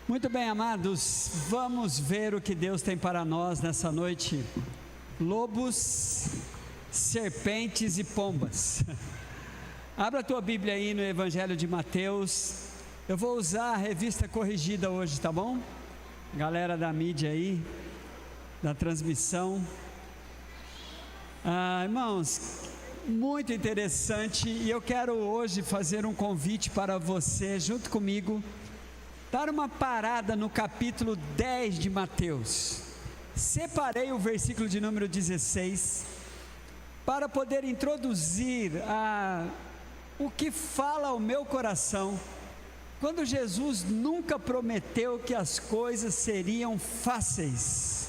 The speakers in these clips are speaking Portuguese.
Muito bem, amados, vamos ver o que Deus tem para nós nessa noite. Lobos, serpentes e pombas. Abra a tua Bíblia aí no Evangelho de Mateus. Eu vou usar a revista corrigida hoje, tá bom? Galera da mídia aí, da transmissão. Irmãos, muito interessante, e eu quero hoje fazer um convite para você, junto comigo, dar uma parada no capítulo 10 de Mateus. Separei o versículo de número 16 para poder introduzir o que fala ao meu coração, quando Jesus nunca prometeu que as coisas seriam fáceis.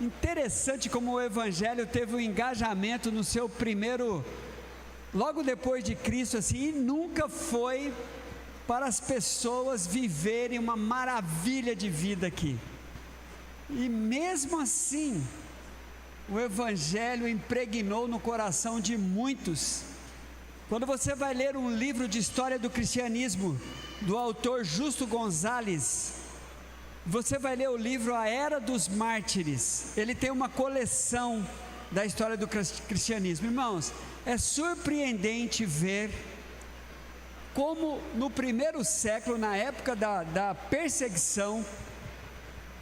Interessante como o Evangelho teve um engajamento no seu primeiro, logo depois de Cristo, assim, e nunca foi para as pessoas viverem uma maravilha de vida aqui. E mesmo assim, o Evangelho impregnou no coração de muitos. Quando você vai ler um livro de história do cristianismo, do autor Justo Gonzalez, você vai ler o livro A Era dos Mártires. Ele tem uma coleção da história do cristianismo. Irmãos, é surpreendente ver como no primeiro século, na época da perseguição,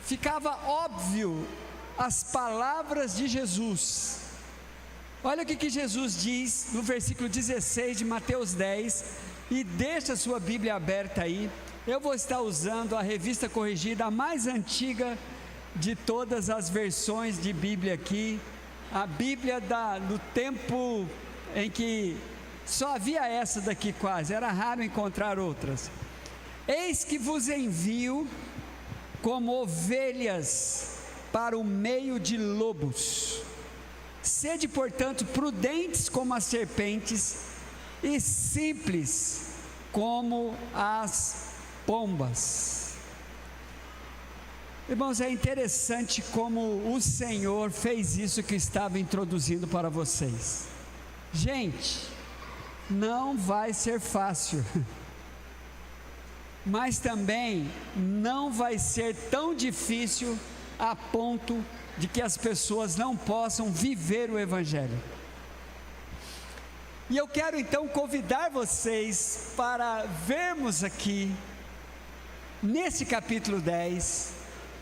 ficava óbvio as palavras de Jesus. Olha o que Jesus diz no versículo 16 de Mateus 10, e deixa a sua Bíblia aberta aí. Eu vou estar usando a revista corrigida, a mais antiga de todas as versões de Bíblia aqui, a Bíblia do tempo em que só havia essa daqui quase, era raro encontrar outras. Eis que vos envio como ovelhas para o meio de lobos. Sede, portanto, prudentes como as serpentes e simples como as pombas. Irmãos, é interessante como o Senhor fez isso que estava introduzindo para vocês. Gente, não vai ser fácil, mas também não vai ser tão difícil a ponto de que as pessoas não possam viver o Evangelho. E eu quero então convidar vocês para vermos aqui, nesse capítulo 10,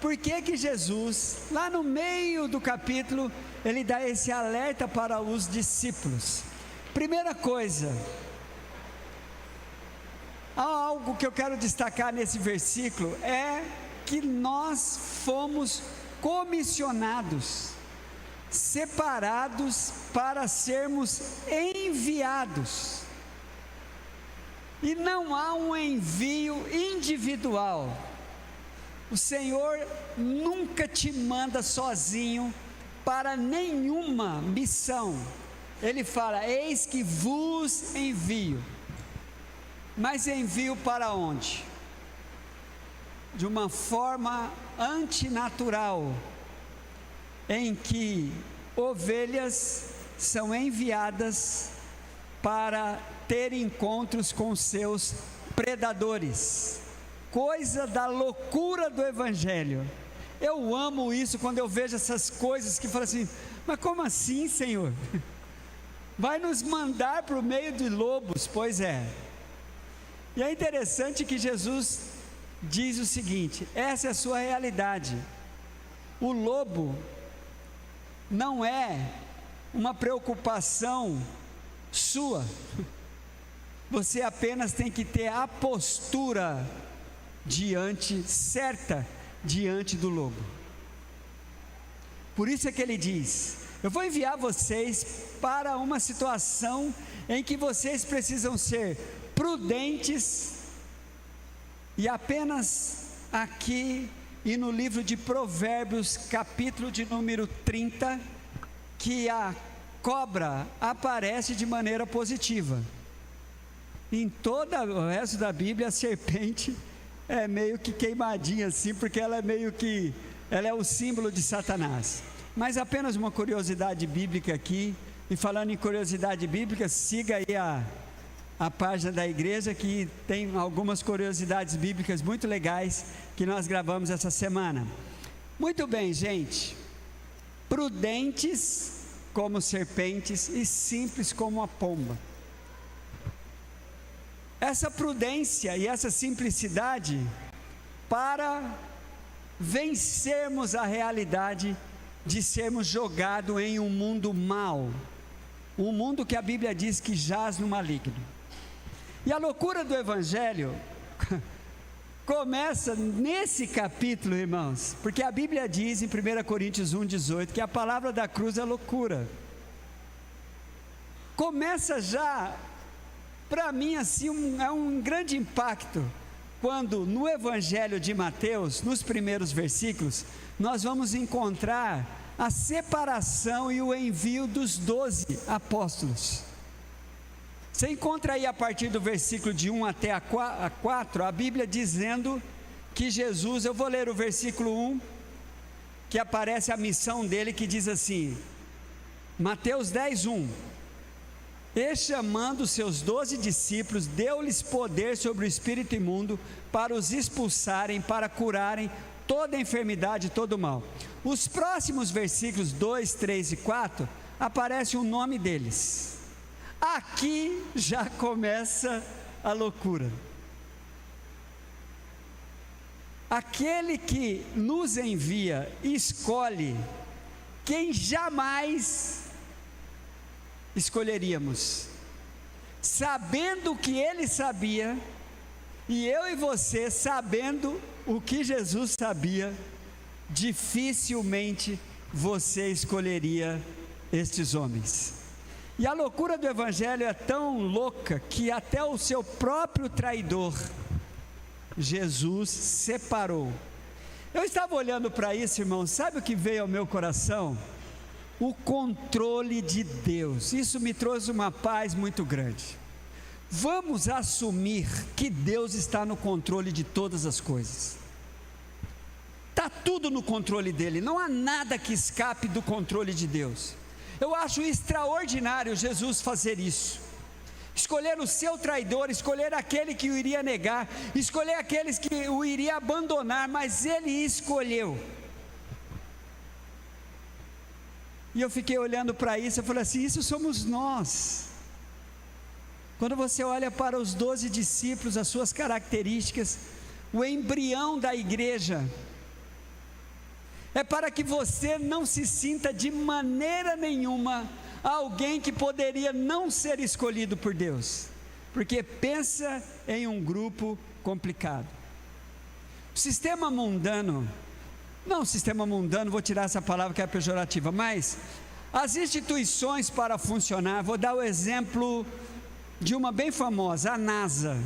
por que Jesus, lá no meio do capítulo, ele dá esse alerta para os discípulos. Primeira coisa, há algo que eu quero destacar nesse versículo, é que nós fomos comissionados, separados para sermos enviados, e não há um envio individual. O Senhor nunca te manda sozinho para nenhuma missão. Ele fala: eis que vos envio. Mas envio para onde? De uma forma antinatural, em que ovelhas são enviadas para ter encontros com seus predadores. Coisa da loucura do Evangelho. Eu amo isso quando eu vejo essas coisas que falam assim: mas como assim, Senhor? Vai nos mandar para o meio de lobos? Pois é. E é interessante que Jesus diz o seguinte: essa é a sua realidade. O lobo não é uma preocupação sua. Você apenas tem que ter a postura certa diante do lobo. Por isso é que ele diz: eu vou enviar vocês para uma situação em que vocês precisam ser prudentes. E apenas aqui e no livro de Provérbios, capítulo de número 30, que a cobra aparece de maneira positiva. Em todo o resto da Bíblia, a serpente é meio que queimadinha assim, porque ela é o símbolo de Satanás. Mas apenas uma curiosidade bíblica aqui. E falando em curiosidade bíblica, siga aí a página da igreja, que tem algumas curiosidades bíblicas muito legais que nós gravamos essa semana. Muito bem, gente. Prudentes como serpentes e simples como a pomba. Essa prudência e essa simplicidade para vencermos a realidade de sermos jogados em um mundo mau, um mundo que a Bíblia diz que jaz no maligno. E a loucura do Evangelho começa nesse capítulo, irmãos, porque a Bíblia diz em 1 Coríntios 1,18 que a palavra da cruz é loucura. Começa já, para mim assim, é um grande impacto, quando no Evangelho de Mateus, nos primeiros versículos, nós vamos encontrar a separação e o envio dos 12 apóstolos. Você encontra aí a partir do versículo de 1 até a 4, a Bíblia dizendo que Jesus, eu vou ler o versículo 1, que aparece a missão dele, que diz assim, Mateus 10:1, e chamando seus 12 discípulos, deu-lhes poder sobre o espírito imundo, para os expulsarem, para curarem toda enfermidade e todo mal. Os próximos versículos 2, 3 e 4, aparece o nome deles. Aqui já começa a loucura. Aquele que nos envia, escolhe quem jamais escolheríamos, sabendo o que ele sabia, e eu e você sabendo o que Jesus sabia, dificilmente você escolheria estes homens. E a loucura do Evangelho é tão louca que até o seu próprio traidor, Jesus, separou. Eu estava olhando para isso, irmão, sabe o que veio ao meu coração? O controle de Deus. Isso me trouxe uma paz muito grande. Vamos assumir que Deus está no controle de todas as coisas. Está tudo no controle dele, não há nada que escape do controle de Deus. Eu acho extraordinário Jesus fazer isso, escolher o seu traidor, escolher aquele que o iria negar, escolher aqueles que o iria abandonar, mas ele escolheu. E eu fiquei olhando para isso, eu falei assim, isso somos nós. Quando você olha para os 12 discípulos, as suas características, o embrião da igreja, é para que você não se sinta de maneira nenhuma alguém que poderia não ser escolhido por Deus, porque pensa em um grupo complicado. O sistema mundano, não o sistema mundano, vou tirar essa palavra que é pejorativa, mas as instituições para funcionar, vou dar o exemplo de uma bem famosa, a NASA,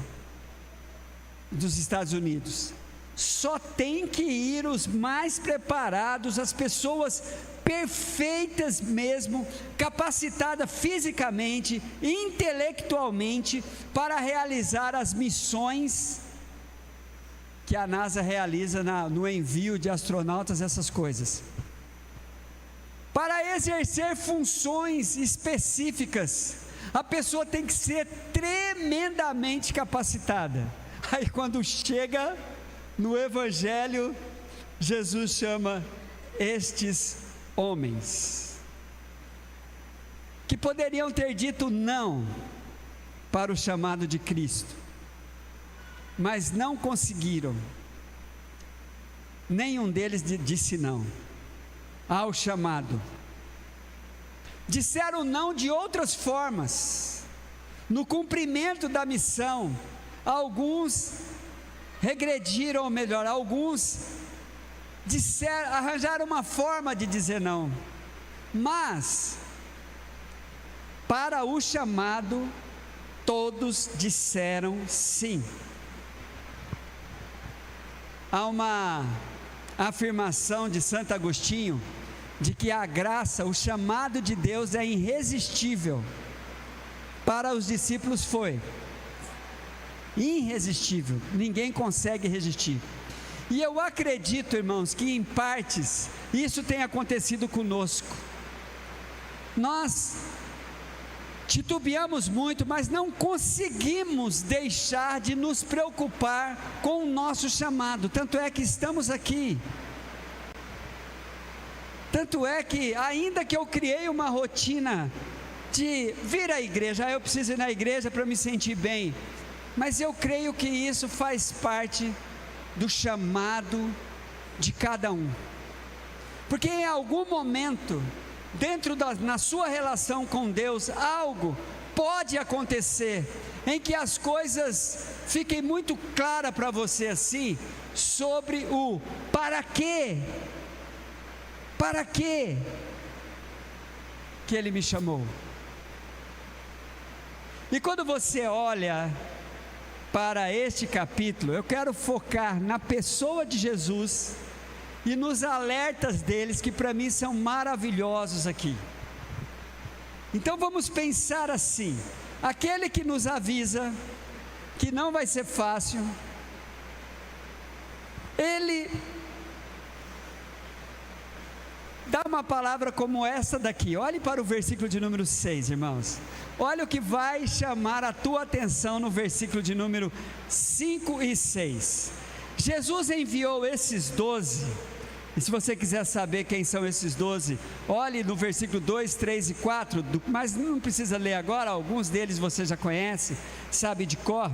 dos Estados Unidos. Só tem que ir os mais preparados, as pessoas perfeitas mesmo, capacitadas fisicamente, intelectualmente, para realizar as missões que a NASA realiza no envio de astronautas, essas coisas. Para exercer funções específicas, a pessoa tem que ser tremendamente capacitada. Aí quando chega no Evangelho, Jesus chama estes homens, que poderiam ter dito não para o chamado de Cristo, mas não conseguiram. Nenhum deles disse não ao chamado. Disseram não de outras formas, no cumprimento da missão. Alguns regrediram, ou melhor, alguns arranjaram uma forma de dizer não, mas para o chamado todos disseram sim. Há uma afirmação de Santo Agostinho de que a graça, o chamado de Deus é irresistível. Para os discípulos foi irresistível, ninguém consegue resistir. E eu acredito, irmãos, que em partes isso tem acontecido conosco. Nós titubeamos muito, mas não conseguimos deixar de nos preocupar com o nosso chamado. Tanto é que estamos aqui. Tanto é que, ainda que eu criei uma rotina de vir à igreja, eu preciso ir na igreja para me sentir bem, mas eu creio que isso faz parte do chamado de cada um, porque em algum momento, na sua relação com Deus, algo pode acontecer, em que as coisas fiquem muito claras para você assim, sobre o para quê que Ele me chamou. E quando você olha para este capítulo, eu quero focar na pessoa de Jesus e nos alertas deles, que para mim são maravilhosos aqui. Então vamos pensar assim: aquele que nos avisa que não vai ser fácil, ele dá uma palavra como essa daqui. Olhe para o versículo de número 6, irmãos. Olha o que vai chamar a tua atenção no versículo de número 5 e 6. Jesus enviou esses 12, e se você quiser saber quem são esses 12, olhe no versículo 2, 3 e 4, mas não precisa ler agora, alguns deles você já conhece, sabe de cor.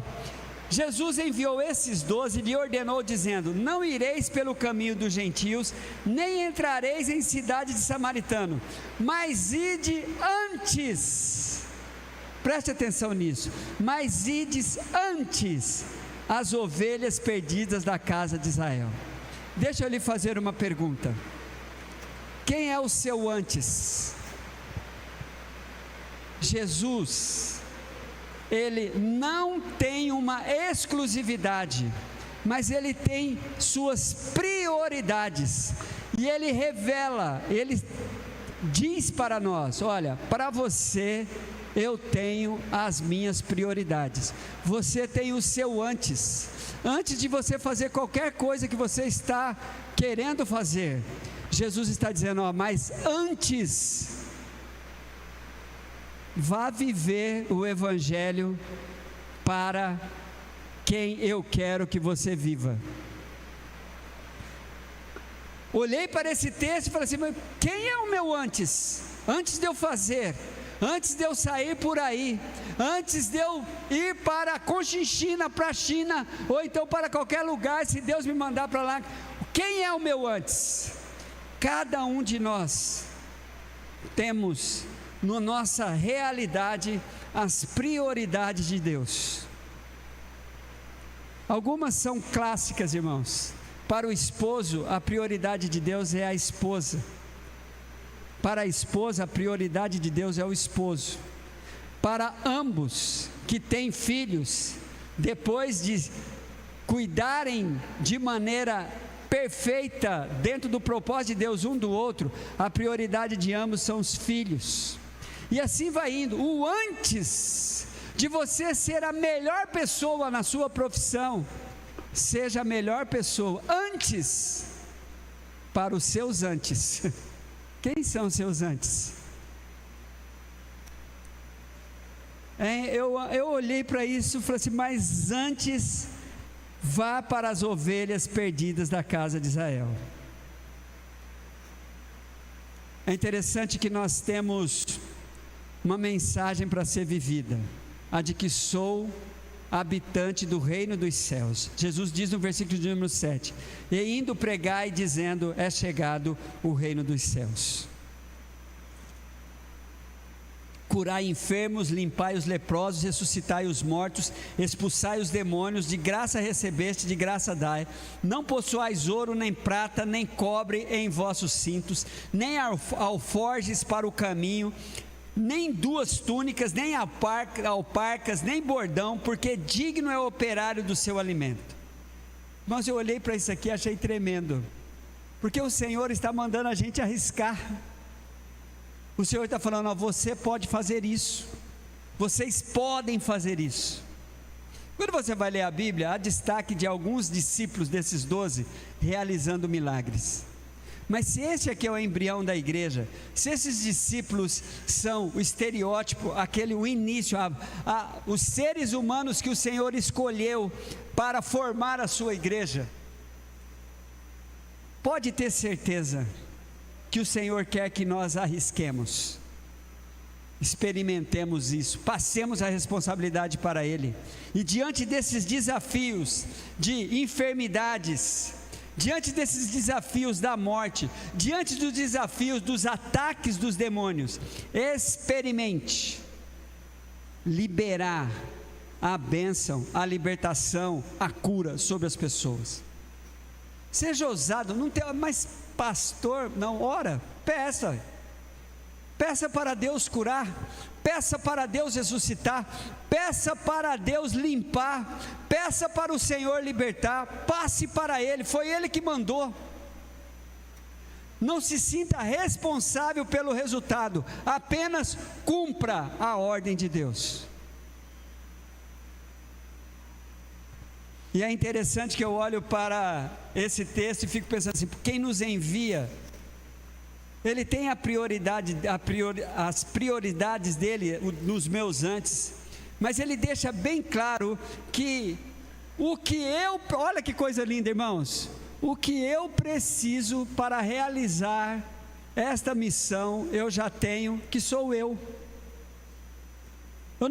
Jesus enviou esses 12 e lhe ordenou dizendo: não ireis pelo caminho dos gentios, nem entrareis em cidade de samaritano, mas ide antes, preste atenção nisso, mas ides antes as ovelhas perdidas da casa de Israel. Deixa eu lhe fazer uma pergunta: quem é o seu antes? Jesus, Ele não tem uma exclusividade, mas Ele tem suas prioridades, e Ele revela, Ele diz para nós: olha, para você eu tenho as minhas prioridades, você tem o seu antes. Antes de você fazer qualquer coisa que você está querendo fazer, Jesus está dizendo: ó, mas antes, vá viver o Evangelho para quem eu quero que você viva. Olhei para esse texto e falei assim: mas quem é o meu antes? Antes de eu fazer, antes de eu sair por aí, antes de eu ir para Conchinchina, para a China, ou então para qualquer lugar, se Deus me mandar para lá, quem é o meu antes? Cada um de nós temos na nossa realidade as prioridades de Deus. Algumas são clássicas, irmãos. Para o esposo, a prioridade de Deus é a esposa. Para a esposa, a prioridade de Deus é o esposo. Para ambos que têm filhos, depois de cuidarem de maneira perfeita, dentro do propósito de Deus um do outro, a prioridade de ambos são os filhos. E assim vai indo. O antes de você ser a melhor pessoa na sua profissão, seja a melhor pessoa antes para os seus antes. Quem são os seus antes? Eu olhei para isso e falei assim: mas antes, vá para as ovelhas perdidas da casa de Israel. É interessante que nós temos uma mensagem para ser vivida, a de que sou habitante do reino dos céus. Jesus diz no versículo de número 7: e indo pregai dizendo, é chegado o reino dos céus. Curai enfermos, limpai os leprosos, ressuscitai os mortos, expulsai os demônios, de graça recebeste, de graça dai. Não possuais ouro, nem prata, nem cobre em vossos cintos, nem alforjes para o caminho, nem duas túnicas, nem alparcas, nem bordão, porque digno é o operário do seu alimento. Mas eu olhei para isso aqui e achei tremendo, porque o Senhor está mandando a gente arriscar. O Senhor está falando: ó, você pode fazer isso, vocês podem fazer isso. Quando você vai ler a Bíblia, há destaque de alguns discípulos desses 12 realizando milagres. Mas se esse aqui é o embrião da igreja, se esses discípulos são o estereótipo, o início, os seres humanos que o Senhor escolheu para formar a sua igreja, pode ter certeza que o Senhor quer que nós arrisquemos, experimentemos isso, passemos a responsabilidade para Ele, e diante desses desafios de enfermidades, diante desses desafios da morte, diante dos desafios dos ataques dos demônios, experimente liberar a bênção, a libertação, a cura sobre as pessoas. Seja ousado, não tem, mas pastor, não, ora, peça para Deus curar, peça para Deus ressuscitar, peça para Deus limpar, peça para o Senhor libertar, passe para Ele, foi Ele que mandou. Não se sinta responsável pelo resultado, apenas cumpra a ordem de Deus. E é interessante que eu olho para esse texto e fico pensando assim: quem nos envia, Ele tem as prioridades dele nos meus antes, mas Ele deixa bem claro que olha que coisa linda, irmãos, o que eu preciso para realizar esta missão eu já tenho, que sou eu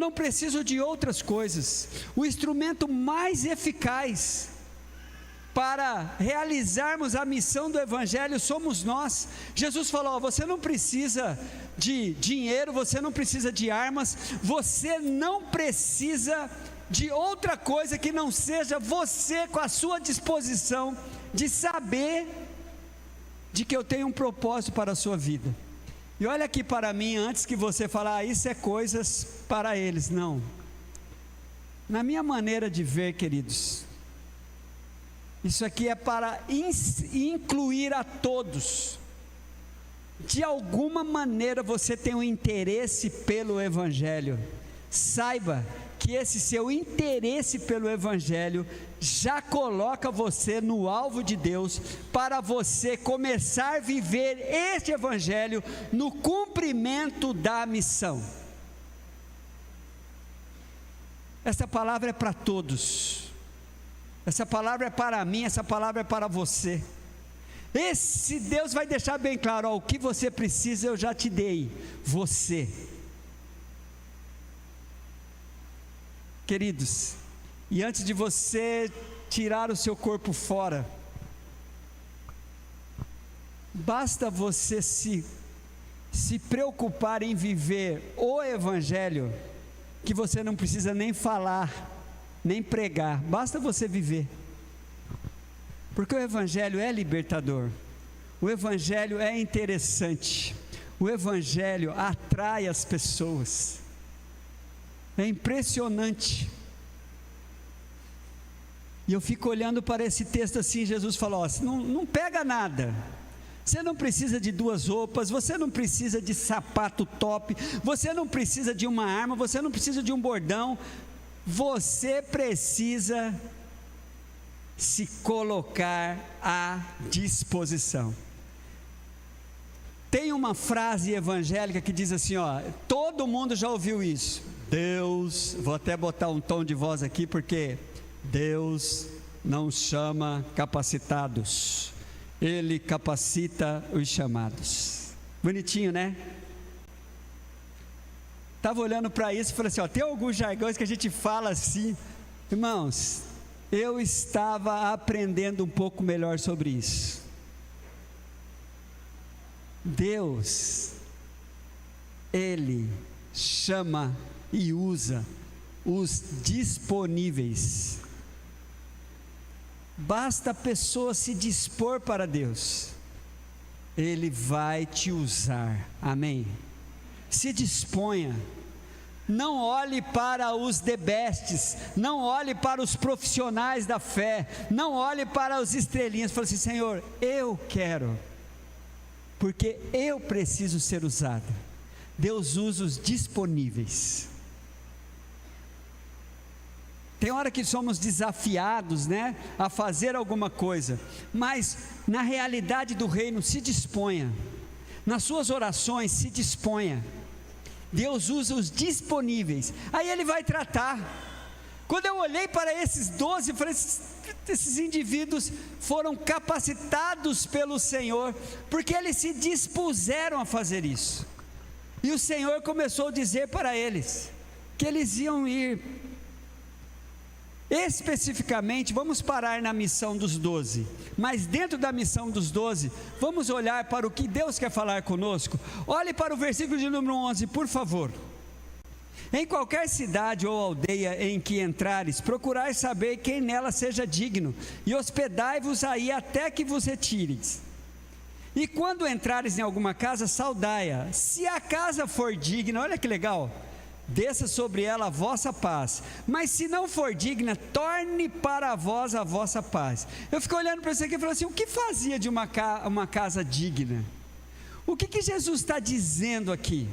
não preciso de outras coisas. O instrumento mais eficaz para realizarmos a missão do Evangelho somos nós. Jesus falou: você não precisa de dinheiro, você não precisa de armas, você não precisa de outra coisa que não seja você com a sua disposição de saber de que eu tenho um propósito para a sua vida. E olha aqui para mim, antes que você falar, isso é coisas para eles, não. Na minha maneira de ver, queridos, isso aqui é para incluir a todos. De alguma maneira você tem um interesse pelo Evangelho. Saiba que esse seu interesse pelo Evangelho já coloca você no alvo de Deus, para você começar a viver este Evangelho no cumprimento da missão. Essa palavra é para todos. Essa palavra é para mim, essa palavra é para você. Esse Deus vai deixar bem claro: ó, o que você precisa eu já te dei, você. Queridos, e antes de você tirar o seu corpo fora, basta você se preocupar em viver o Evangelho, que você não precisa nem falar, nem pregar, basta você viver, porque o Evangelho é libertador, o Evangelho é interessante, o Evangelho atrai as pessoas, é impressionante. E eu fico olhando para esse texto assim, Jesus falou: ó, não pega nada, você não precisa de 2 roupas, você não precisa de sapato top, você não precisa de uma arma, você não precisa de um bordão, você precisa se colocar à disposição. Tem uma frase evangélica que diz assim, ó, todo mundo já ouviu isso: Deus, vou até botar um tom de voz aqui, porque Deus não chama capacitados, Ele capacita os chamados. Bonitinho, né? Estava olhando para isso e falei assim, ó, tem alguns jargões que a gente fala assim, irmãos, eu estava aprendendo um pouco melhor sobre isso. Deus, Ele chama e usa os disponíveis. Basta a pessoa se dispor para Deus, Ele vai te usar, amém? Se disponha, não olhe para os debestes, não olhe para os profissionais da fé, não olhe para os estrelinhas, fale assim, Senhor, eu quero, porque eu preciso ser usado. Deus usa os disponíveis. Tem hora que somos desafiados, né, a fazer alguma coisa, mas na realidade do reino, se disponha, nas suas orações, se disponha. Deus usa os disponíveis, aí Ele vai tratar. Quando eu olhei para esses 12, eu falei, esses indivíduos foram capacitados pelo Senhor, porque eles se dispuseram a fazer isso, e o Senhor começou a dizer para eles, que eles iam ir, especificamente, vamos parar na missão dos 12, mas dentro da missão dos 12, vamos olhar para o que Deus quer falar conosco. Olhe para o versículo de número 11, por favor. Em qualquer cidade ou aldeia em que entrares, procurai saber quem nela seja digno, e hospedai-vos aí até que vos retires. E quando entrares em alguma casa, saudai-a. Se a casa for digna, olha que legal, desça sobre ela a vossa paz, mas se não for digna, torne para vós a vossa paz. Eu fico olhando para isso aqui e falo assim, o que fazia de uma casa digna? O que Jesus está dizendo aqui?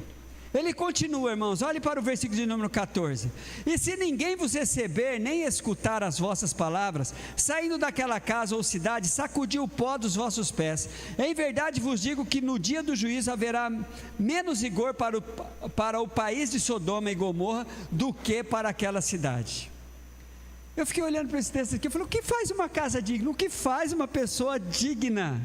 Ele continua, irmãos, olhe para o versículo de número 14, e se ninguém vos receber, nem escutar as vossas palavras, saindo daquela casa ou cidade, sacudi o pó dos vossos pés. Em verdade vos digo que no dia do juízo haverá menos rigor para o país de Sodoma e Gomorra, do que para aquela cidade. Eu fiquei olhando para esse texto aqui, eu falei, o que faz uma casa digna? O que faz uma pessoa digna?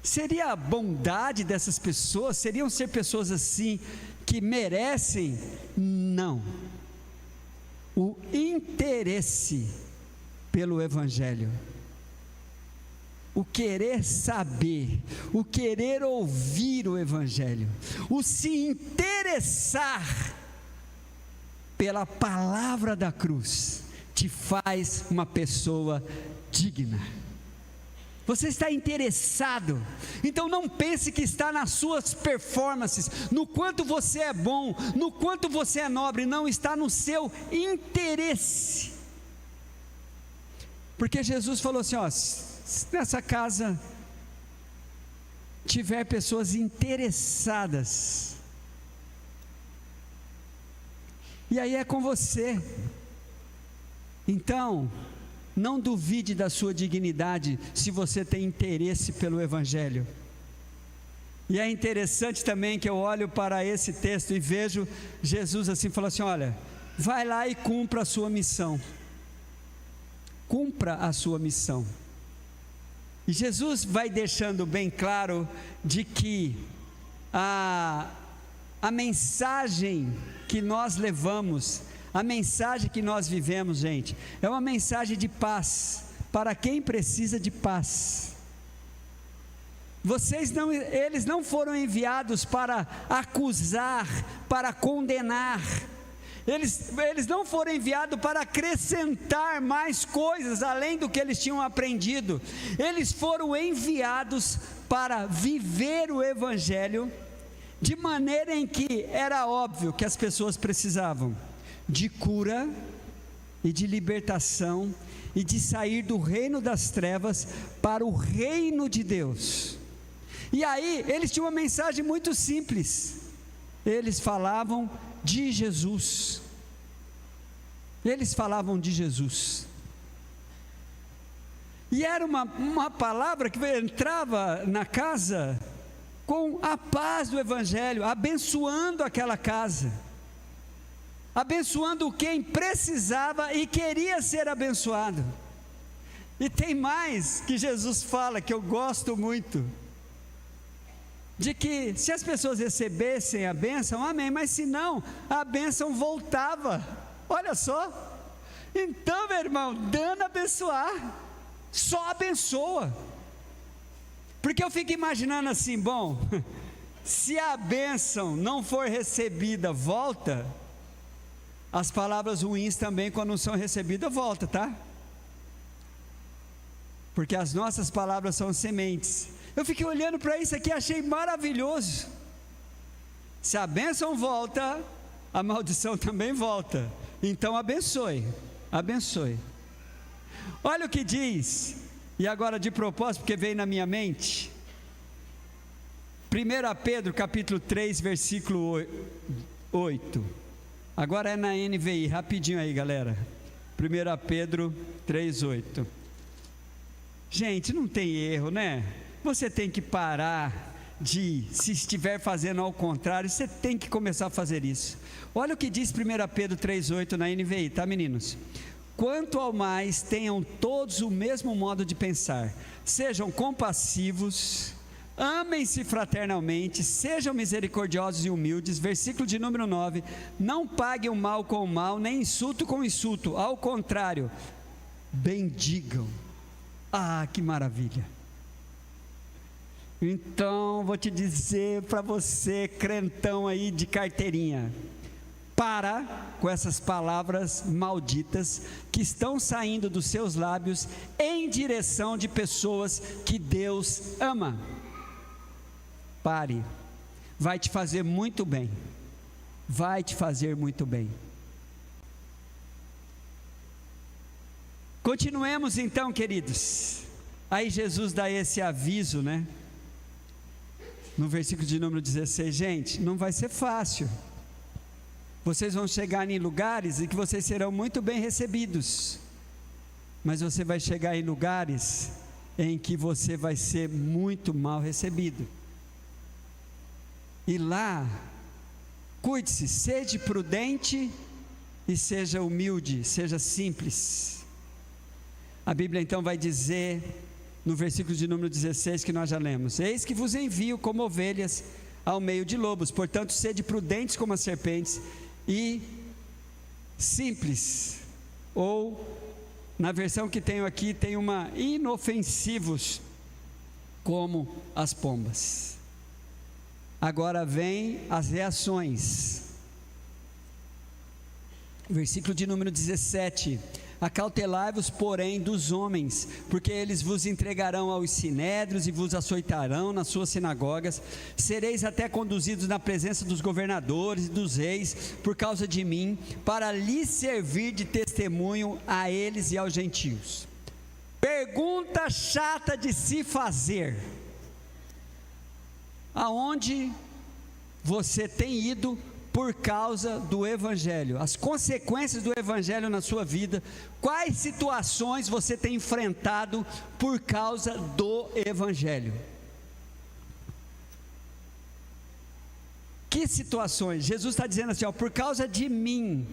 Seria a bondade dessas pessoas? Seriam ser pessoas assim, que merecem? Não. O interesse pelo Evangelho, o querer saber, o querer ouvir o Evangelho, o se interessar pela palavra da cruz, te faz uma pessoa digna. Você está interessado, então não pense que está nas suas performances, no quanto você é bom, no quanto você é nobre, não, está no seu interesse, porque Jesus falou assim, ó, se nessa casa tiver pessoas interessadas, e aí é com você, então, não duvide da sua dignidade, se você tem interesse pelo Evangelho. E é interessante também que eu olho para esse texto e vejo Jesus assim, falando assim, olha, vai lá e cumpra a sua missão, cumpra a sua missão. E Jesus vai deixando bem claro de que a mensagem que nós levamos, a mensagem que nós vivemos, gente, é uma mensagem de paz, para quem precisa de paz. Eles não foram enviados para acusar, para condenar, eles não foram enviados para acrescentar mais coisas, além do que eles tinham aprendido, eles foram enviados para viver o Evangelho, de maneira em que era óbvio que as pessoas precisavam de cura e de libertação e de sair do reino das trevas para o reino de Deus. E aí eles tinham uma mensagem muito simples, eles falavam de Jesus, e era uma palavra que entrava na casa com a paz do Evangelho, abençoando aquela casa, abençoando quem precisava e queria ser abençoado. E tem mais que Jesus fala, que eu gosto muito, de que se as pessoas recebessem a bênção, amém, mas se não, a bênção voltava. Olha só, então, meu irmão, dando a abençoar, só abençoa, porque eu fico imaginando assim, bom, se a bênção não for recebida, volta, as palavras ruins também, quando não são recebidas, volta, tá? Porque as nossas palavras são sementes. Eu fiquei olhando para isso aqui, achei maravilhoso. Se a bênção volta, a maldição também volta. Então abençoe, abençoe. Olha o que diz, e agora de propósito, porque veio na minha mente, 1 Pedro capítulo 3, versículo 8. Agora é na NVI, rapidinho aí, galera. 1 Pedro 3,8. Gente, não tem erro, né? Você tem que parar se estiver fazendo ao contrário, você tem que começar a fazer isso. Olha o que diz 1 Pedro 3,8 na NVI, tá, meninos? Quanto ao mais, tenham todos o mesmo modo de pensar, sejam compassivos, amem-se fraternalmente, sejam misericordiosos e humildes. Versículo de número 9, não paguem o mal com o mal, nem insulto com insulto, ao contrário, bendigam. Ah, que maravilha! Então, vou te dizer para você, crentão aí de carteirinha, para com essas palavras malditas que estão saindo dos seus lábios em direção de pessoas que Deus ama. Pare, vai te fazer muito bem, vai te fazer muito bem. Continuemos então, queridos. Aí Jesus dá esse aviso, né? No versículo de número 16, gente, não vai ser fácil. Vocês vão chegar em lugares em que vocês serão muito bem recebidos, mas você vai chegar em lugares em que você vai ser muito mal recebido. E lá, cuide-se, seja prudente e seja humilde, seja simples. A Bíblia então vai dizer, no versículo de número 16 que nós já lemos: eis que vos envio como ovelhas ao meio de lobos, portanto sede prudentes como as serpentes e simples, ou na versão que tenho aqui tem uma inofensivos como as pombas. Agora vem as reações. Versículo de número 17: acautelai-vos, porém, dos homens, porque eles vos entregarão aos sinédrios e vos açoitarão nas suas sinagogas. Sereis até conduzidos na presença dos governadores e dos reis, por causa de mim, para lhes servir de testemunho a eles e aos gentios. Pergunta chata de se fazer: aonde você tem ido por causa do Evangelho? As consequências do Evangelho na sua vida. Quais situações você tem enfrentado por causa do Evangelho? Que situações? Jesus está dizendo assim, ó: por causa de mim,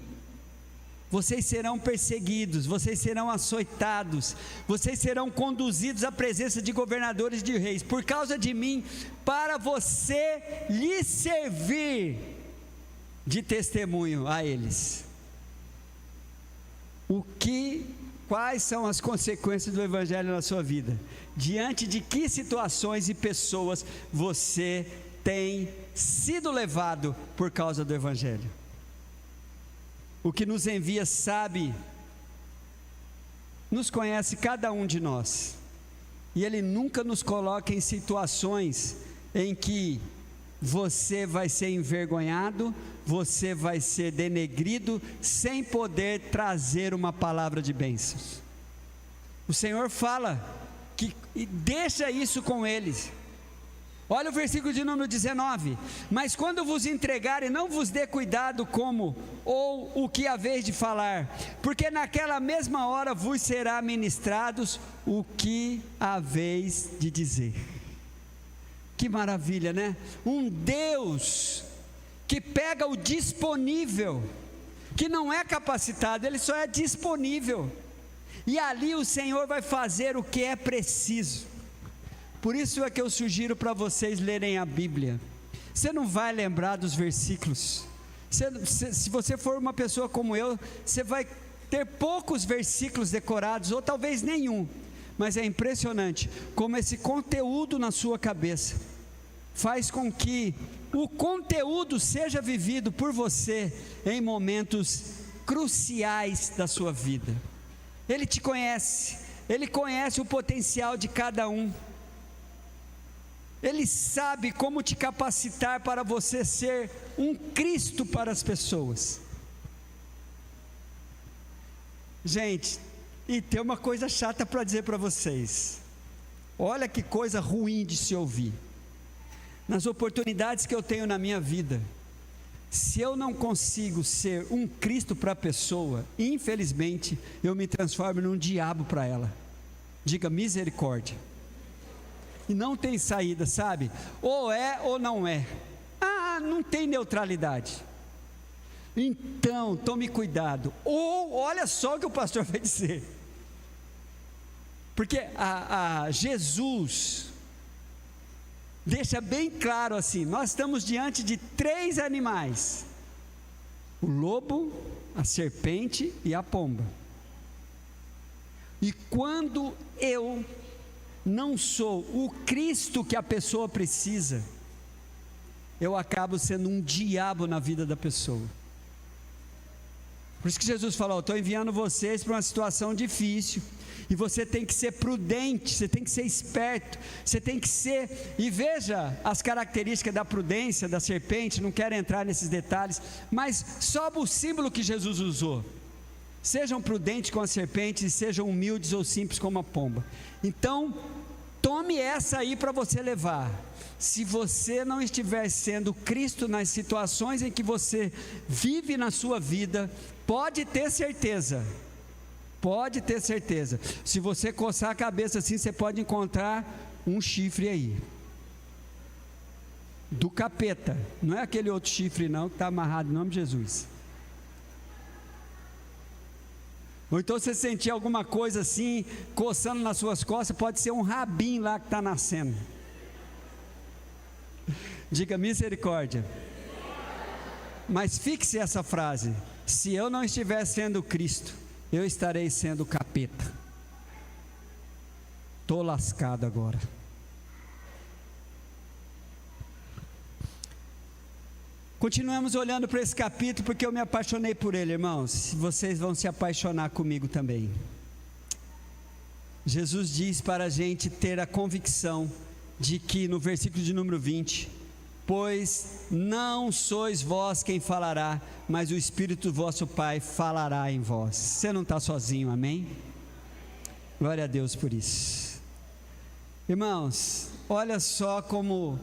vocês serão perseguidos, vocês serão açoitados, vocês serão conduzidos à presença de governadores e de reis, por causa de mim, para você lhe servir de testemunho a eles. Quais são as consequências do Evangelho na sua vida? Diante de que situações e pessoas você tem sido levado por causa do Evangelho? O que nos envia sabe, nos conhece cada um de nós, e Ele nunca nos coloca em situações em que você vai ser envergonhado, você vai ser denegrido, sem poder trazer uma palavra de bênçãos. O Senhor fala e deixa isso com eles. Olha o versículo de número 19: mas quando vos entregarem, não vos dê cuidado como ou o que haveis de falar, porque naquela mesma hora vos será ministrados o que haveis de dizer. Que maravilha, né? Um Deus que pega o disponível, que não é capacitado, Ele só é disponível, e ali o Senhor vai fazer o que é preciso. Por isso é que eu sugiro para vocês lerem a Bíblia. Você não vai lembrar dos versículos. Se você for uma pessoa como eu, você vai ter poucos versículos decorados, ou talvez nenhum. Mas é impressionante como esse conteúdo na sua cabeça faz com que o conteúdo seja vivido por você em momentos cruciais da sua vida. Ele te conhece, Ele conhece o potencial de cada um. Ele sabe como te capacitar para você ser um Cristo para as pessoas. Gente, e tem uma coisa chata para dizer para vocês. Olha que coisa ruim de se ouvir. Nas oportunidades que eu tenho na minha vida, Se eu não consigo ser um Cristo para a pessoa, infelizmente, eu me transformo num diabo para ela. Diga misericórdia. E não tem saída, sabe? Ou é ou não é. Não tem neutralidade. Então, tome cuidado. Ou, olha só o que o pastor vai dizer. Porque Jesus deixa bem claro assim: nós estamos diante de 3 animais: o lobo, a serpente e a pomba. E quando eu não sou o Cristo que a pessoa precisa, eu acabo sendo um diabo na vida da pessoa. Por isso que Jesus falou: estou enviando vocês para uma situação difícil, e você tem que ser prudente, você tem que ser esperto, você tem que ser, e veja as características da prudência da serpente, não quero entrar nesses detalhes, mas só o símbolo que Jesus usou: sejam prudentes com a serpente, e sejam humildes ou simples como a pomba. Então, tome essa aí para você levar. Se você não estiver sendo Cristo nas situações em que você vive na sua vida, pode ter certeza, se você coçar a cabeça assim, você pode encontrar um chifre aí, do capeta, não é aquele outro chifre não, que está amarrado em nome de Jesus. Ou então você sentir alguma coisa assim, coçando nas suas costas, pode ser um rabinho lá que está nascendo. Diga misericórdia. Mas fixe essa frase: se eu não estiver sendo Cristo, eu estarei sendo capeta. Estou lascado agora. Continuamos olhando para esse capítulo, porque eu me apaixonei por ele, irmãos. Vocês vão se apaixonar comigo também. Jesus diz para a gente ter a convicção de que, no versículo de número 20: pois não sois vós quem falará, mas o Espírito do vosso Pai falará em vós. Você não está sozinho, amém? Glória a Deus por isso. Irmãos, olha só como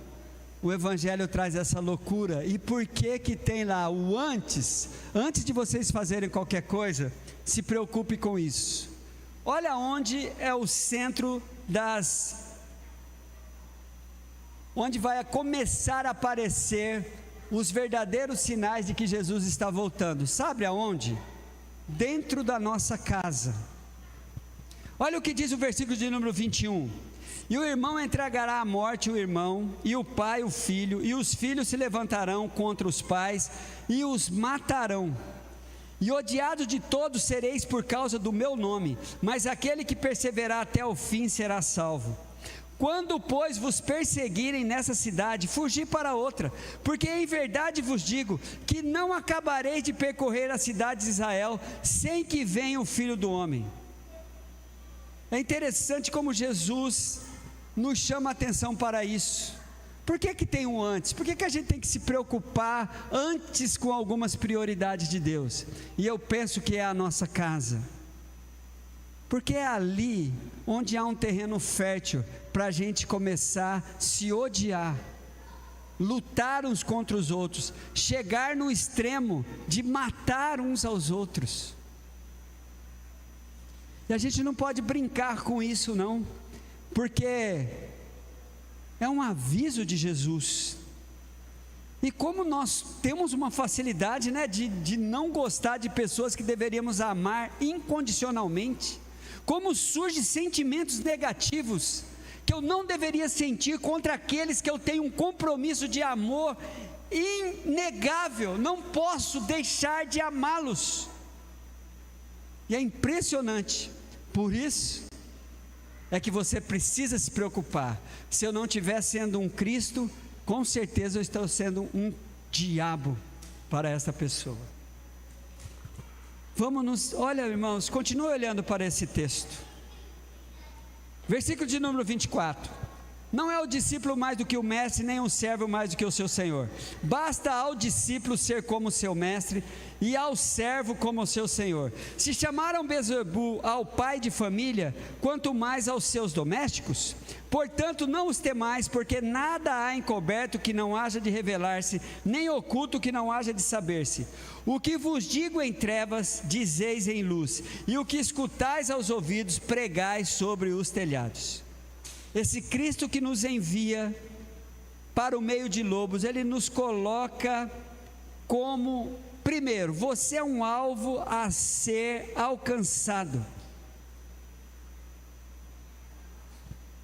o Evangelho traz essa loucura. E por que tem lá o antes de vocês fazerem qualquer coisa, se preocupe com isso. Olha onde é o centro onde vai começar a aparecer os verdadeiros sinais de que Jesus está voltando. Sabe aonde? Dentro da nossa casa. Olha o que diz o versículo de número 21: e o irmão entregará à morte o irmão, e o pai o filho, e os filhos se levantarão contra os pais e os matarão. E odiados de todos sereis por causa do meu nome, mas aquele que perseverar até o fim será salvo. Quando, pois, vos perseguirem nessa cidade, fugi para outra, porque em verdade vos digo, que não acabareis de percorrer as cidades de Israel, sem que venha o Filho do Homem. É interessante como Jesus nos chama a atenção para isso. Por que tem um antes? Por que a gente tem que se preocupar antes com algumas prioridades de Deus? E eu penso que é a nossa casa, porque é ali onde há um terreno fértil para a gente começar a se odiar, lutar uns contra os outros, chegar no extremo de matar uns aos outros. E a gente não pode brincar com isso não, porque é um aviso de Jesus. E como nós temos uma facilidade, né, de não gostar de pessoas que deveríamos amar incondicionalmente, como surgem sentimentos negativos que eu não deveria sentir contra aqueles que eu tenho um compromisso de amor inegável, não posso deixar de amá-los. E é impressionante. Por isso é que você precisa se preocupar. Se eu não estiver sendo um Cristo, com certeza eu estou sendo um diabo para essa pessoa. Olha, irmãos, continue olhando para esse texto. Versículo de número 24: Não é o discípulo mais do que o mestre, nem o servo mais do que o seu senhor. Basta ao discípulo ser como seu mestre, e ao servo como o seu senhor. Se chamaram Beelzebul ao pai de família, quanto mais aos seus domésticos? Portanto, não os temais, porque nada há encoberto que não haja de revelar-se, nem oculto que não haja de saber-se. O que vos digo em trevas, dizeis em luz, e o que escutais aos ouvidos, pregais sobre os telhados. Esse Cristo que nos envia para o meio de lobos, Ele nos coloca como, primeiro, você é um alvo a ser alcançado.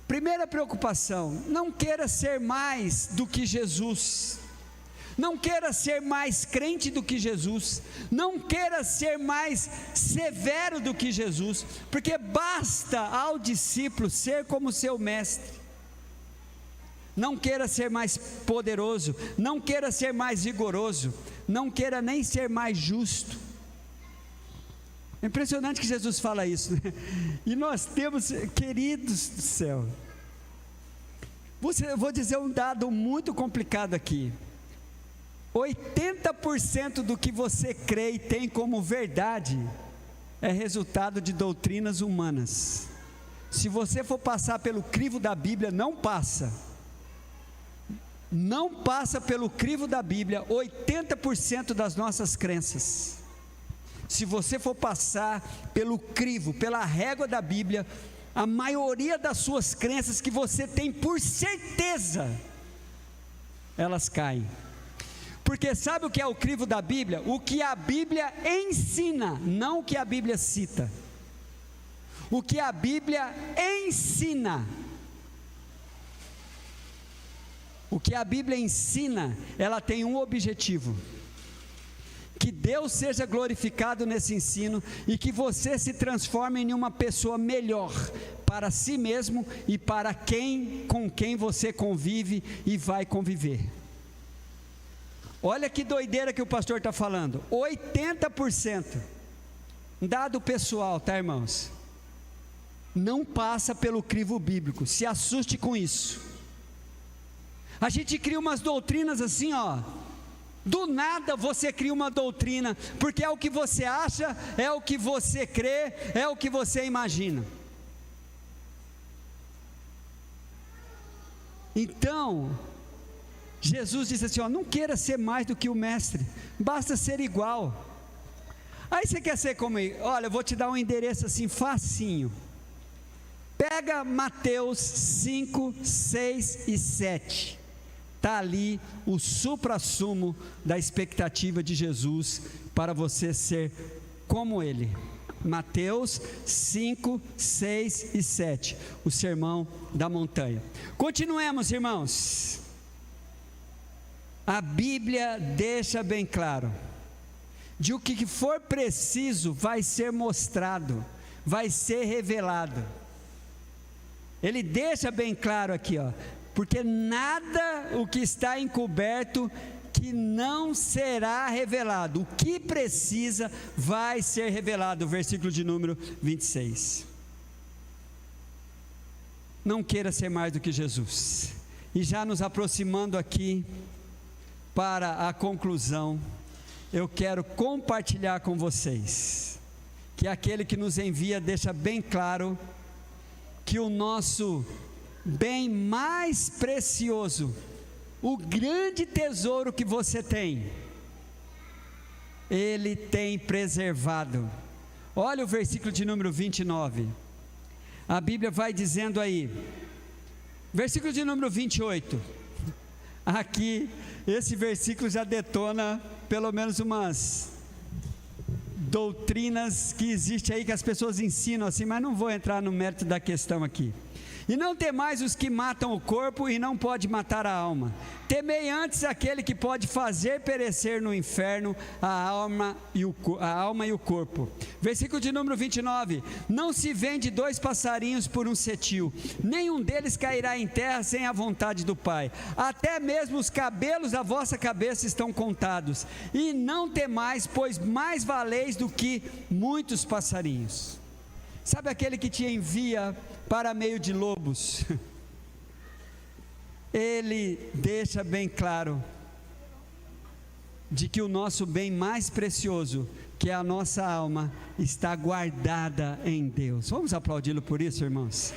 Primeira preocupação, não queira ser mais do que Jesus. Não queira ser mais crente do que Jesus, não queira ser mais severo do que Jesus, porque basta ao discípulo ser como seu mestre. Não queira ser mais poderoso, não queira ser mais vigoroso, não queira nem ser mais justo. É impressionante que Jesus fala isso, né? E nós temos, queridos do céu, eu vou dizer um dado muito complicado aqui. 80% do que você crê e tem como verdade é resultado de doutrinas humanas. Se você for passar pelo crivo da Bíblia, não passa pelo crivo da Bíblia 80% das nossas crenças. Se você for passar pelo crivo, pela régua da Bíblia, a maioria das suas crenças que você tem por certeza, elas caem. Porque sabe o que é o crivo da Bíblia? O que a Bíblia ensina, não o que a Bíblia cita. O que a Bíblia ensina. O que a Bíblia ensina, ela tem um objetivo: que Deus seja glorificado nesse ensino e que você se transforme em uma pessoa melhor para si mesmo e para com quem você convive e vai conviver. Olha que doideira que o pastor está falando. 80%, dado pessoal, tá, irmãos? Não passa pelo crivo bíblico. Se assuste com isso. A gente cria umas doutrinas assim, ó. Do nada você cria uma doutrina, porque é o que você acha, é o que você crê, é o que você imagina. Então, Jesus disse assim, ó, não queira ser mais do que o mestre, basta ser igual. Aí você quer ser como ele? Olha, eu vou te dar um endereço assim, facinho. Pega Mateus 5, 6 e 7. Está ali o suprassumo da expectativa de Jesus para você ser como Ele. Mateus 5, 6 e 7. O sermão da montanha. Continuemos, irmãos. A Bíblia deixa bem claro, de o que for preciso vai ser mostrado, vai ser revelado. Ele deixa bem claro aqui, ó, porque nada o que está encoberto que não será revelado, o que precisa vai ser revelado, versículo de número 26. Não queira ser mais do que Jesus. E já nos aproximando aqui para a conclusão, eu quero compartilhar com vocês, que aquele que nos envia deixa bem claro, que o nosso bem mais precioso, o grande tesouro que você tem, Ele tem preservado. Olha o versículo de número 29, a Bíblia vai dizendo aí, versículo de número 28, aqui, esse versículo já detona pelo menos umas doutrinas que existem aí, que as pessoas ensinam assim, mas não vou entrar no mérito da questão aqui. E não temais os que matam o corpo e não pode matar a alma. Temei antes aquele que pode fazer perecer no inferno a alma e o corpo. Versículo de número 29. Não se vende 2 passarinhos por um cetil, nenhum deles cairá em terra sem a vontade do Pai. Até mesmo os cabelos da vossa cabeça estão contados. E não temais, pois mais valeis do que muitos passarinhos. Sabe aquele que te envia para meio de lobos? ele deixa bem claro de que o nosso bem mais precioso, que é a nossa alma, está guardada em Deus. Vamos aplaudi-lo por isso, irmãos?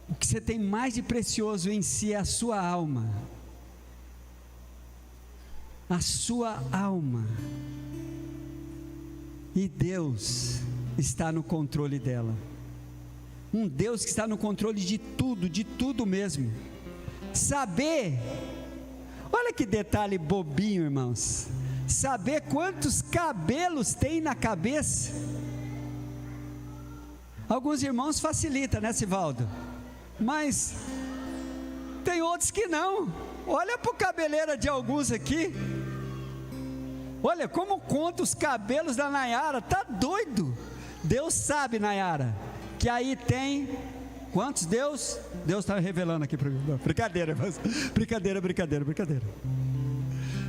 O que você tem mais de precioso em si é a sua alma. A sua alma. E Deus está no controle dela. Um Deus que está no controle de tudo mesmo. Saber, olha que detalhe bobinho, irmãos. Saber quantos cabelos tem na cabeça. Alguns irmãos facilita, né, Sivaldo? Mas tem outros que não. Olha para a cabeleira de alguns aqui. Olha como conta os cabelos da Nayara. Tá doido? Deus sabe, Nayara, que aí tem quantos? Deus está revelando aqui para mim. Não, brincadeira, mas brincadeira.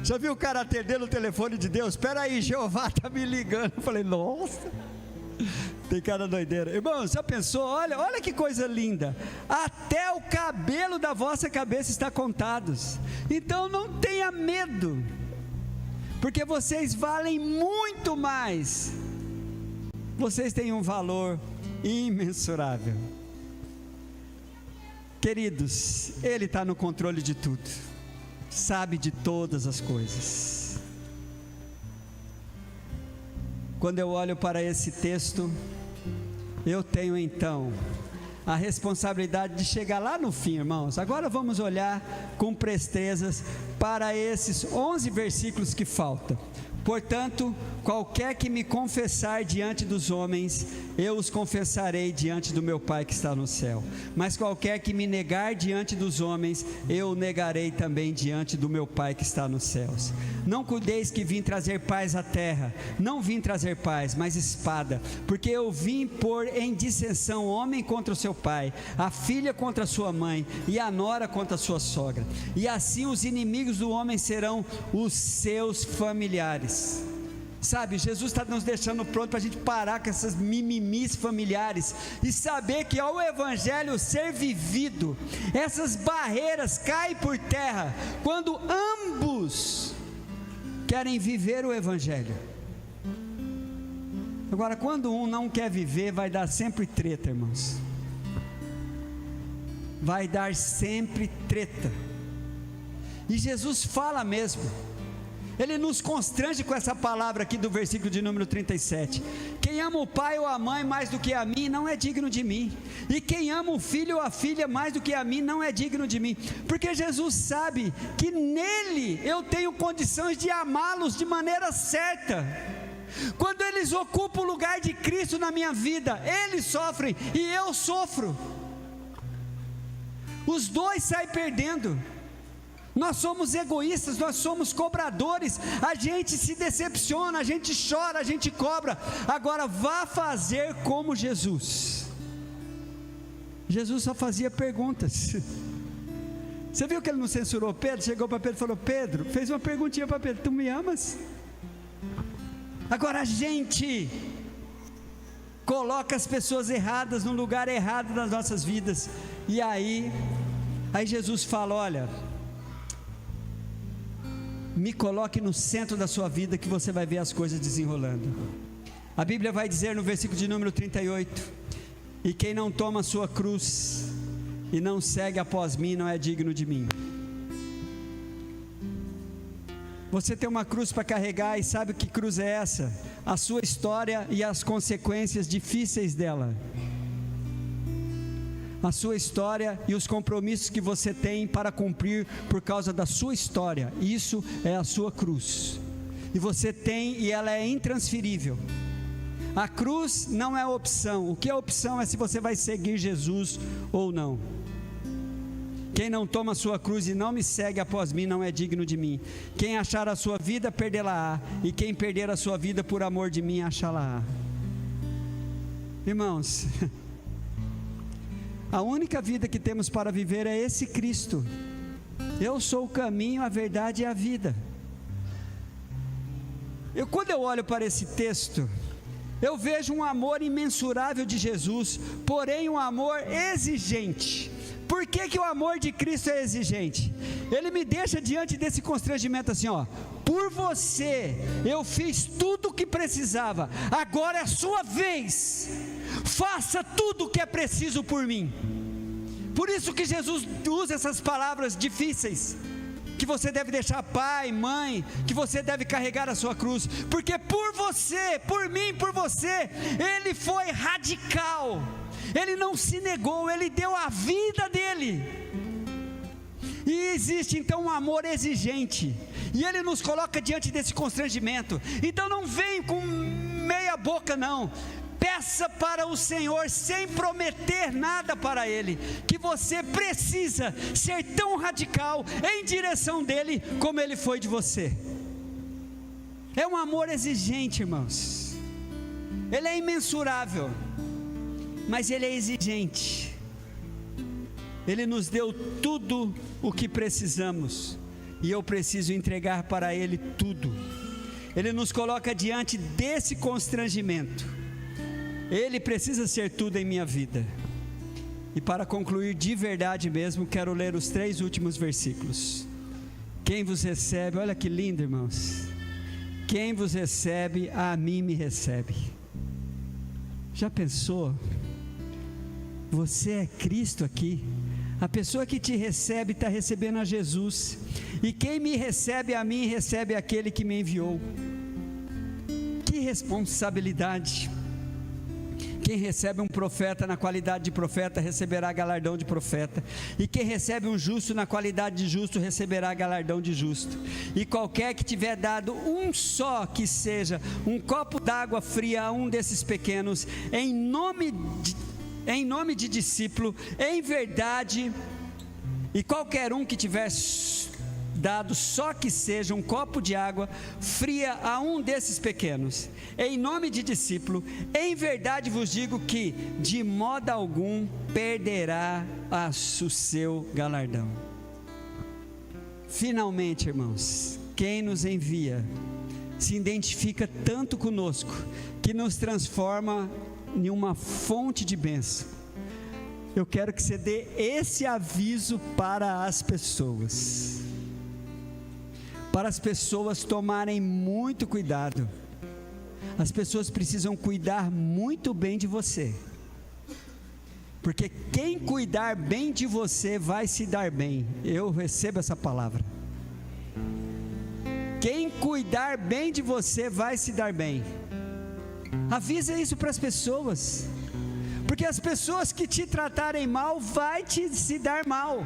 Já viu o cara atender no telefone de Deus? Espera aí, Jeová está me ligando. Eu falei, nossa, tem cada doideira. Irmão, já pensou? Olha que coisa linda. Até o cabelo da vossa cabeça está contados. Então não tenha medo, porque vocês valem muito mais. Vocês têm um valor imensurável. Queridos, Ele está no controle de tudo, sabe de todas as coisas. Quando eu olho para esse texto, eu tenho então a responsabilidade de chegar lá no fim, irmãos. Agora vamos olhar com prestezas para esses 11 versículos que faltam. Portanto, qualquer que me confessar diante dos homens, eu os confessarei diante do meu Pai que está no céu. Mas qualquer que me negar diante dos homens, eu o negarei também diante do meu Pai que está nos céus. Não cuideis que vim trazer paz à terra. Não vim trazer paz, mas espada. Porque eu vim pôr em dissensão o homem contra o seu pai, a filha contra a sua mãe, e a nora contra a sua sogra. E assim os inimigos do homem serão os seus familiares. Sabe, Jesus está nos deixando pronto para a gente parar com essas mimimis familiares e saber que ao Evangelho ser vivido, essas barreiras caem por terra quando ambos querem viver o Evangelho. Agora, quando um não quer viver, vai dar sempre treta, irmãos. Vai dar sempre treta. E Jesus fala mesmo. Ele nos constrange com essa palavra aqui do versículo de número 37. Quem ama o pai ou a mãe mais do que a mim, não é digno de mim. E quem ama o filho ou a filha mais do que a mim, não é digno de mim. Porque Jesus sabe que nele eu tenho condições de amá-los de maneira certa. Quando eles ocupam o lugar de Cristo na minha vida, eles sofrem e eu sofro. Os dois saem perdendo. Nós somos egoístas, nós somos cobradores, a gente se decepciona, a gente chora, a gente cobra. Agora vá fazer como Jesus. Jesus só fazia perguntas. Você viu que ele não censurou Pedro? Chegou para Pedro e falou: Pedro, fez uma perguntinha para Pedro: tu me amas? Agora a gente coloca as pessoas erradas no lugar errado das nossas vidas. E aí Jesus fala: olha, me coloque no centro da sua vida, que você vai ver as coisas desenrolando. A Bíblia vai dizer no versículo de número 38: e quem não toma a sua cruz e não segue após mim, não é digno de mim. Você tem uma cruz para carregar, e sabe que cruz é essa? A sua história e as consequências difíceis dela. A sua história e os compromissos que você tem para cumprir por causa da sua história. Isso é a sua cruz. E você tem, e ela é intransferível. A cruz não é opção. O que é opção é se você vai seguir Jesus ou não. Quem não toma a sua cruz e não me segue após mim, não é digno de mim. Quem achar a sua vida, perdê-la-á. E quem perder a sua vida por amor de mim, achá-la-á. Irmãos, a única vida que temos para viver é esse Cristo. Eu sou o caminho, a verdade e a vida. Quando eu olho para esse texto, Eu vejo um amor imensurável de Jesus, porém um amor exigente. Por que o amor de Cristo é exigente? Ele me deixa diante desse constrangimento assim, ó: por você eu fiz tudo o que precisava, agora é a sua vez, faça tudo o que é preciso por mim. Por isso que Jesus usa essas palavras difíceis, que você deve deixar pai, mãe, que você deve carregar a sua cruz, porque por você, por mim, por você, Ele foi radical, Ele não se negou, Ele deu a vida dEle. E existe então um amor exigente, e Ele nos coloca diante desse constrangimento. Então não vem com meia boca não, peça para o Senhor sem prometer nada para Ele, que você precisa ser tão radical em direção dEle, como Ele foi de você. É um amor exigente, irmãos. Ele é imensurável, mas Ele é exigente. Ele nos deu tudo o que precisamos, e eu preciso entregar para Ele tudo. Ele nos coloca diante desse constrangimento. Ele precisa ser tudo em minha vida. E para concluir de verdade mesmo, quero ler os 3 últimos versículos. Quem vos recebe, olha que lindo, irmãos. Quem vos recebe, a mim me recebe. Já pensou? Você é Cristo aqui. A pessoa que te recebe está recebendo a Jesus. E quem me recebe a mim, recebe aquele que me enviou. Que responsabilidade! Quem recebe um profeta na qualidade de profeta, receberá galardão de profeta. E quem recebe um justo na qualidade de justo, receberá galardão de justo. E qualquer que tiver dado um só, que seja um copo d'água fria a um desses pequenos, em nome de discípulo, em verdade, e qualquer um que tiver dado só que seja um copo de água fria a um desses pequenos, em nome de discípulo, em verdade vos digo que de modo algum perderá o seu galardão. Finalmente, irmãos, quem nos envia se identifica tanto conosco, que nos transforma em uma fonte de bênção. Eu quero que você dê esse aviso para as pessoas, para as pessoas tomarem muito cuidado. As pessoas precisam cuidar muito bem de você, porque quem cuidar bem de você vai se dar bem. Eu recebo essa palavra. Quem cuidar bem de você vai se dar bem. Avisa isso para as pessoas, porque as pessoas que te tratarem mal vai se dar mal.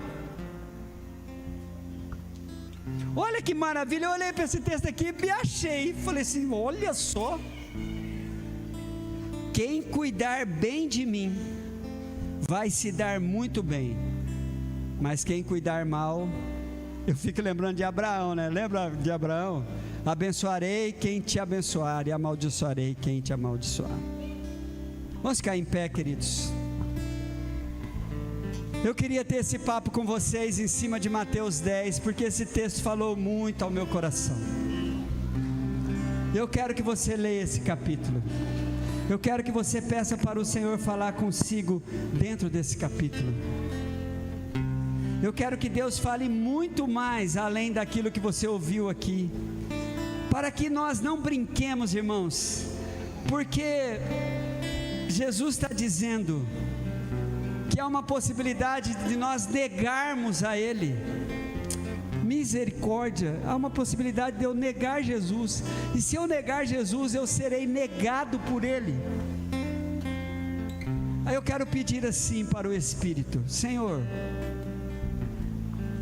Olha que maravilha, eu olhei para esse texto aqui e me achei, falei assim, olha só, quem cuidar bem de mim vai se dar muito bem, mas quem cuidar mal, eu fico lembrando de Abraão, né? Lembra de Abraão? Abençoarei quem te abençoar e amaldiçoarei quem te amaldiçoar. Vamos ficar em pé, queridos. Eu queria ter esse papo com vocês em cima de Mateus 10, porque esse texto falou muito ao meu coração. Eu quero que você leia esse capítulo. Eu quero que você peça para o Senhor falar consigo dentro desse capítulo. Eu quero que Deus fale muito mais além daquilo que você ouviu aqui, para que nós não brinquemos, irmãos, porque Jesus está dizendo que há uma possibilidade de nós negarmos a Ele. Misericórdia, há uma possibilidade de eu negar Jesus, e se eu negar Jesus, eu serei negado por Ele. Aí eu quero pedir assim para o Espírito: Senhor,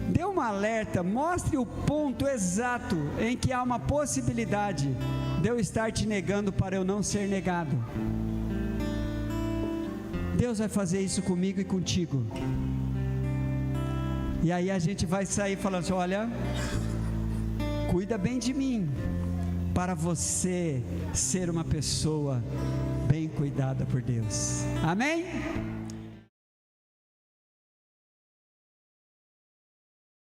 dê um alerta, mostre o ponto exato em que há uma possibilidade de eu estar te negando para eu não ser negado. Deus vai fazer isso comigo e contigo. E aí a gente vai sair falando assim: olha, cuida bem de mim, para você ser uma pessoa bem cuidada por Deus. Amém?